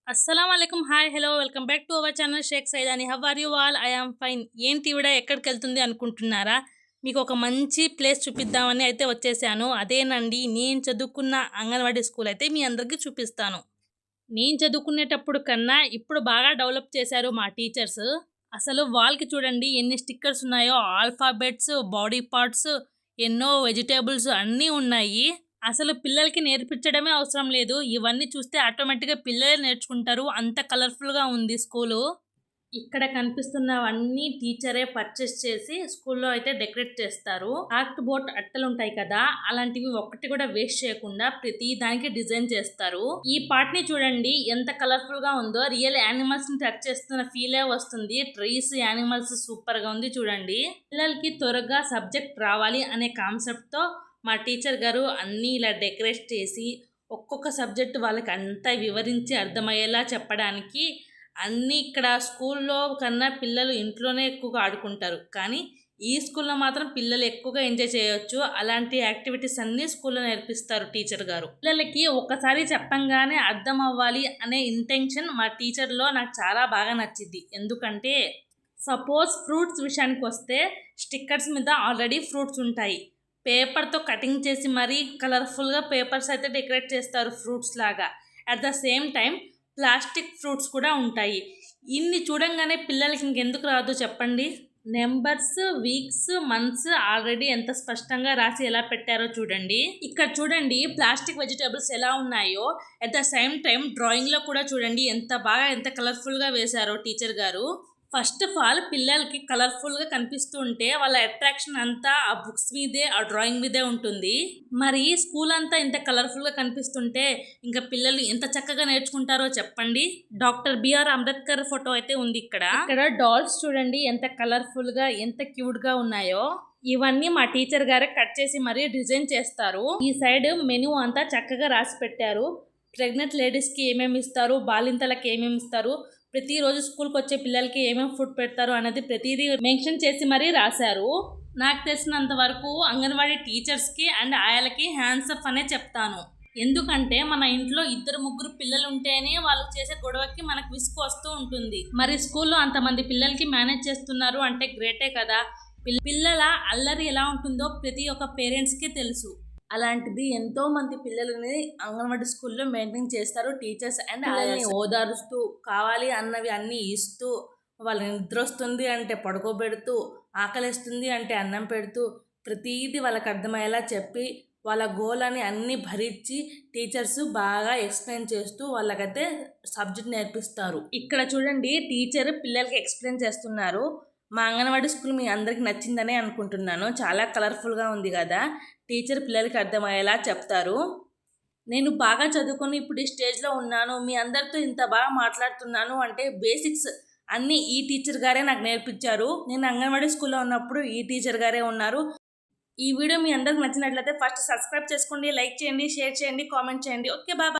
అస్సలాముఅలైకుం. Hi, hello, welcome back to our channel Shaik Saidani. How are you all? I am fine. ఏంటి ఈవిడ ఎక్కడికెళ్తుంది అనుకుంటున్నారా? మీకు ఒక మంచి ప్లేస్ చూపిద్దామని అయితే వచ్చేసాను. అదేనండి, నేను చదువుకున్న అంగన్వాడీ స్కూల్ అయితే మీ అందరికీ చూపిస్తాను. నేను చదువుకునేటప్పుడు కన్నా ఇప్పుడు బాగా డెవలప్ చేశారు మా టీచర్స్. అసలు వాల్‌కి చూడండి ఎన్ని స్టిక్కర్స్ ఉన్నాయో. ఆల్ఫాబెట్స్, బాడీ పార్ట్స్, ఎన్నో వెజిటబుల్స్ అన్నీ ఉన్నాయి. అసలు పిల్లలకి నేర్పించడమే అవసరం లేదు. ఇవన్నీ చూస్తే ఆటోమేటిక్‌గా పిల్లలే నేర్చుకుంటారు. అంత కలర్‌ఫుల్‌గా ఉంది స్కూలు. ఇక్కడ కనిపిస్తున్నవన్నీ టీచరే పర్చేస్ చేసి స్కూల్లో అయితే డెకరేట్ చేస్తారు. చార్ట్ బోర్డ్ అట్టలుంటాయి కదా, అలాంటివి ఒక్కటి కూడా వేస్ట్ చేయకుండా ప్రతి దానికి డిజైన్ చేస్తారు. ఈ పార్ట్‌ని చూడండి ఎంత కలర్‌ఫుల్‌గా ఉందో. రియల్ యానిమల్స్‌ని టచ్ చేస్తున్న ఫీలే వస్తుంది. ట్రీస్, యానిమల్స్ సూపర్‌గా ఉంది చూడండి. పిల్లలకి త్వరగా సబ్జెక్ట్ రావాలి అనే కాన్సెప్ట్‌తో మా టీచర్ గారు అన్నీ ఇలా డెకరేట్ చేసి ఒక్కొక్క సబ్జెక్ట్ వాళ్ళకి అంతా వివరించి అర్థమయ్యేలా చెప్పడానికి అన్నీ ఇక్కడ స్కూల్లో కన్నా పిల్లలు ఇంట్లోనే ఎక్కువగా ఆడుకుంటారు. కానీ ఈ స్కూల్లో మాత్రం పిల్లలు ఎక్కువగా ఎంజాయ్ చేయొచ్చు. అలాంటి యాక్టివిటీస్ అన్నీ స్కూల్లో నేర్పిస్తారు టీచర్ గారు. పిల్లలకి ఒక్కసారి చెప్పంగానే అర్థం అవ్వాలి అనే ఇంటెన్షన్ మా టీచర్‌లో నాకు చాలా బాగా నచ్చింది. ఎందుకంటే సపోజ్ ఫ్రూట్స్ విషయానికి వస్తే స్టిక్కర్స్ మీద ఆల్రెడీ ఫ్రూట్స్ ఉంటాయి. పేపర్‌తో కటింగ్ చేసి మరీ కలర్‌ఫుల్‌గా పేపర్స్ అయితే డెకరేట్ చేస్తారు ఫ్రూట్స్ లాగా. At the same time plastic fruits కూడా ఉంటాయి. ఇన్ని చూడంగానే పిల్లలకి ఇంకెందుకు రాదు చెప్పండి. నెంబర్స్, వీక్స్, మంత్స్ ఆల్రెడీ ఎంత స్పష్టంగా రాసి ఎలా పెట్టారో చూడండి. ఇక్కడ చూడండి ప్లాస్టిక్ వెజిటబుల్స్ ఎలా ఉన్నాయో. అట్ ద సేమ్ టైమ్ డ్రాయింగ్‌లో కూడా చూడండి ఎంత బాగా ఎంత కలర్‌ఫుల్‌గా వేశారో టీచర్ గారు. ఫస్ట్ ఆఫ్ ఆల్ పిల్లలకి కలర్‌ఫుల్‌గా కనిపిస్తూ ఉంటే వాళ్ళ అట్రాక్షన్ అంతా ఆ బుక్స్ మీదే, ఆ డ్రాయింగ్ మీదే ఉంటుంది. మరి స్కూల్ అంతా ఇంత కలర్‌ఫుల్‌గా కనిపిస్తుంటే ఇంకా పిల్లలు ఎంత చక్కగా నేర్చుకుంటారో చెప్పండి. డాక్టర్ బిఆర్ అంబేద్కర్ ఫోటో అయితే ఉంది ఇక్కడ. ఇక్కడ డాల్స్ చూడండి ఎంత కలర్‌ఫుల్‌గా ఎంత క్యూట్‌గా ఉన్నాయో. ఇవన్నీ మా టీచర్ గారే కట్ చేసి మరీ డిజైన్ చేస్తారు. ఈ సైడ్ మెనూ అంతా చక్కగా రాసి పెట్టారు. ప్రెగ్నెంట్ లేడీస్‌కి ఏమేమి ఇస్తారు, బాలింతలకు ఏమేమి ఇస్తారు, ప్రతిరోజు స్కూల్కి వచ్చే పిల్లలకి ఏమేమి ఫుడ్ పెడతారు అనేది ప్రతిదీ మెన్షన్ చేసి మరీ రాశారు. నాకు తెలిసినంత వరకు అంగన్వాడీ టీచర్స్కి అండ్ ఆయాలకి హ్యాండ్స్ అప్ అనే చెప్తాను. ఎందుకంటే మన ఇంట్లో ఇద్దరు ముగ్గురు పిల్లలు ఉంటేనే వాళ్ళు చేసే గొడవకి మనకు విసుగు వస్తూ ఉంటుంది. మరి స్కూల్లో అంతమంది పిల్లలకి మేనేజ్ చేస్తున్నారు అంటే గ్రేటే కదా. పిల్లల అల్లరి ఎలా ఉంటుందో ప్రతి ఒక్క పేరెంట్స్కి తెలుసు. అలాంటిది ఎంతో మంది పిల్లలని అంగన్వాడీ స్కూల్లో మెయింటైన్ చేస్తారు టీచర్స్ అండ్ పిల్లల్ని ఓదారుస్తూ కావాలి అన్నవి అన్నీ ఇస్తూ, వాళ్ళకి నిద్ర వస్తుంది అంటే పడుకోబెడుతూ, ఆకలిస్తుంది అంటే అన్నం పెడుతూ, ప్రతీది వాళ్ళకి అర్థమయ్యేలా చెప్పి వాళ్ళ గోలని అన్నీ భరించి టీచర్స్ బాగా ఎక్స్ప్లెయిన్ చేస్తూ వాళ్ళకైతే సబ్జెక్ట్ నేర్పిస్తారు. ఇక్కడ చూడండి టీచర్ పిల్లలకి ఎక్స్ప్లెయిన్ చేస్తున్నారు. మా అంగన్వాడీ స్కూల్ మీ అందరికి నచ్చిందనే అనుకుంటున్నాను. చాలా కలర్ఫుల్గా ఉంది కదా. టీచర్ పిల్లలకి అర్థమయ్యేలా చెప్తారు. నేను బాగా చదువుకొని ఇప్పుడు ఈ స్టేజ్లో ఉన్నాను, మీ అందరితో ఇంత బాగా మాట్లాడుతున్నాను అంటే బేసిక్స్ అన్నీ ఈ టీచర్ గారే నాకు నేర్పించారు. నేను అంగన్వాడీ స్కూల్లో ఉన్నప్పుడు ఈ టీచర్ గారే ఉన్నారు. ఈ వీడియో మీ అందరికి నచ్చినట్లయితే ఫస్ట్ సబ్స్క్రైబ్ చేసుకోండి, లైక్ చేయండి, షేర్ చేయండి, కామెంట్ చేయండి. Okay, bye.